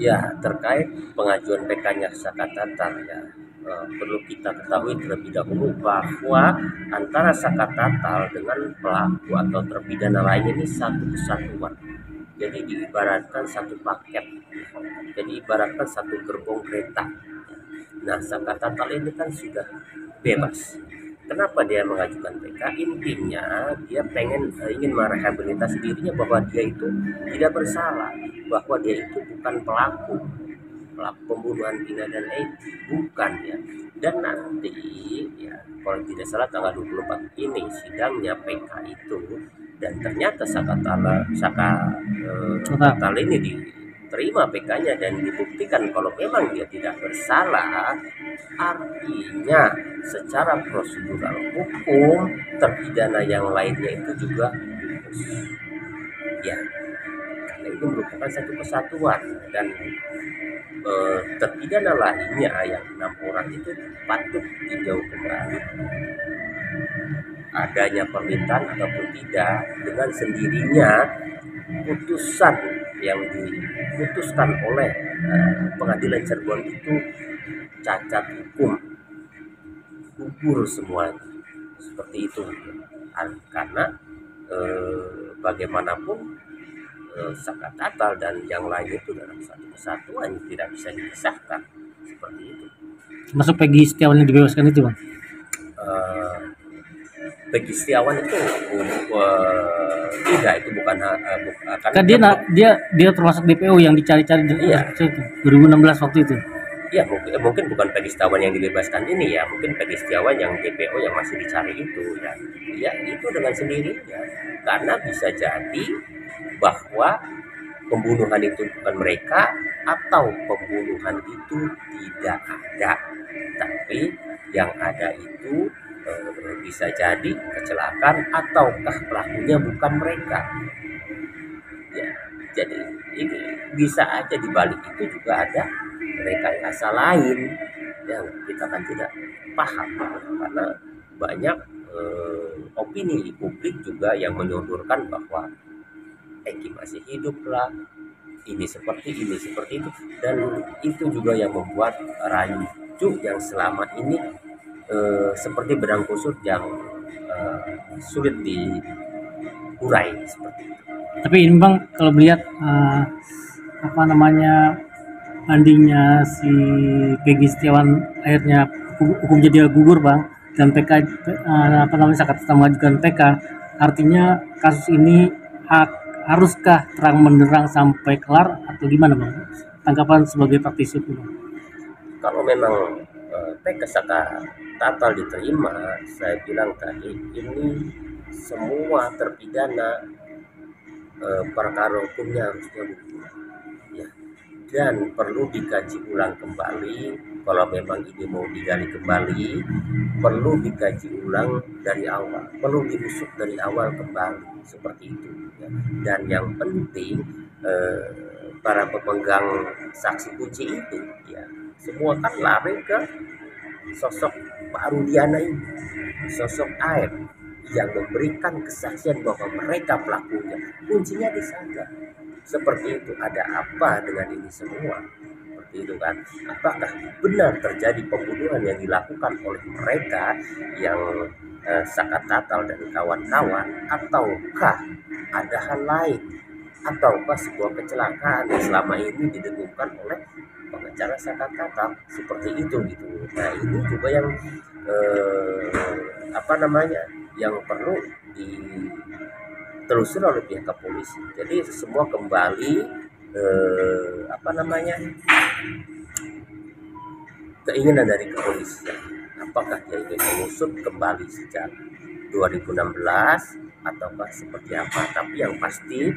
Ya, terkait pengajuan PK-nya Saka Tatal ya, perlu kita ketahui terlebih dahulu bahwa antara Saka Tatal dengan pelaku atau terpidana lainnya ini satu kesatuan. Jadi diibaratkan satu paket. Jadi ibaratkan satu gerbong kereta. Nah, Saka Tatal ini kan sudah bebas. Kenapa dia mengajukan PK? Intinya dia ingin merehabilitasi dirinya bahwa dia itu tidak bersalah, bahwa dia itu bukan pelaku pembunuhan Vina dan Eki, bukan ya. Dan nanti ya kalau tidak salah tanggal 24 ini sidangnya PK itu, dan ternyata Tatal ini diterima PK-nya dan dibuktikan kalau memang dia tidak bersalah, artinya secara prosedural hukum terpidana yang lainnya itu juga bebas. Ya, karena itu merupakan satu kesatuan, dan terpidana lainnya yang 6 orang itu patut ditinjau kembali adanya permintaan ataupun tidak. Dengan sendirinya putusan yang diputuskan oleh pengadilan Cirebon itu cacat hukum, gugur semuanya, seperti itu. Karena bagaimanapun Saka Tatal dan yang lain itu dalam satu kesatuan, tidak bisa dipisahkan, seperti itu. Masuk Peggy Setiawan yang dibebaskan itu, Bang? Peggy Setiawan itu tidak, itu bukan kan dia termasuk DPO yang dicari-cari iya. 2016 waktu itu. Ya mungkin bukan Peggy Setiawan yang dibebaskan ini ya, mungkin Peggy Setiawan yang DPO yang masih dicari itu ya. Ya itu dengan sendirinya, karena bisa jadi bahwa pembunuhan itu bukan mereka, atau pembunuhan itu tidak ada, tapi yang ada itu bisa jadi kecelakaan ataukah pelakunya bukan mereka. Ya, jadi ini bisa aja di balik itu juga ada rekayasa lain yang kita kan tidak paham, karena banyak opini publik juga yang menyodorkan bahwa Eki masih hidup lah, ini seperti itu, dan itu juga yang membuat rancu yang selama ini seperti benang kusut yang sulit diurai, seperti itu. Tapi ini Bang, kalau melihat bandingnya si Peggy Setiawan akhirnya hukum jadi gugur, Bang, dan PK Saka Tatal mengajukan PK, artinya kasus ini haruskah terang benderang sampai kelar atau gimana, Bang? Tanggapan sebagai praktisi hukum. Kalau memang PK Saka Tatal diterima, saya bilang tadi ini semua terpidana perkara hukumnya harusnya gugur ya, dan perlu dikaji ulang kembali. Kalau memang ini mau digali kembali, perlu dikaji ulang dari awal, perlu diusut dari awal kembali, seperti itu ya. Dan yang penting para pemegang saksi kunci itu ya semua kan lari ke sosok Pak Rudiana ini, sosok AF yang memberikan kesaksian bahwa mereka pelakunya. Kuncinya di sana. Seperti itu. Ada apa dengan ini semua? Seperti itu kan. Apakah benar terjadi pembunuhan yang dilakukan oleh mereka yang Saka Tatal dan kawan-kawan, ataukah ada hal lain, ataukah sebuah kecelakaan yang selama ini didengungkan oleh pengacara Saka Tatal, seperti itu gitu. Nah ini juga yang yang perlu ditelusuri oleh pihak kepolisi. Jadi semua kembali keinginan dari kepolisian. Apakah dia ingin mengusut kembali sejak 2016 ataukah seperti apa? Tapi yang pasti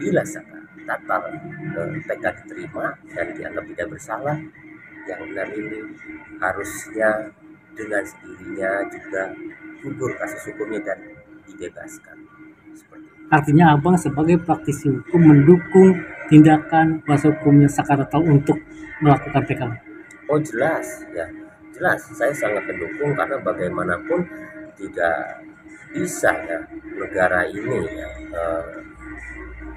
bila Saka Tatal PK diterima dan dianggap tidak bersalah, yang 6 ini harusnya dengan sendirinya juga gugur kasus hukumnya dan dibebaskan. Seperti itu. Artinya Abang sebagai praktisi hukum mendukung tindakan kuasa hukumnya Saka Tatal untuk melakukan PK? Oh jelas ya, jelas saya sangat mendukung, karena bagaimanapun tidak bisa ya negara ini ya,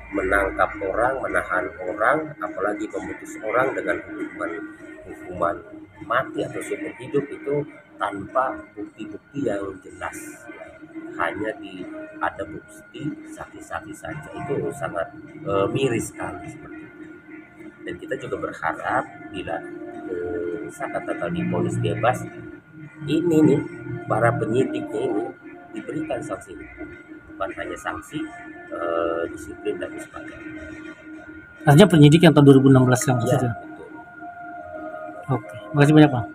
menangkap orang, menahan orang, apalagi memutus orang dengan hukuman mati atau seumur hidup itu tanpa bukti-bukti yang jelas. Hanya ada bukti saksi-saksi saja, itu sangat miris sekali seperti itu. Dan kita juga berharap bila Saka Tatal divonis bebas, ini nih para penyidiknya ini diberikan sanksi hukum, bukan hanya sanksi disiplin dan sebagainya. Artinya penyidik yang tahun 2016 yang Ya, maksudnya. betul. Oke, makasih banyak Bang.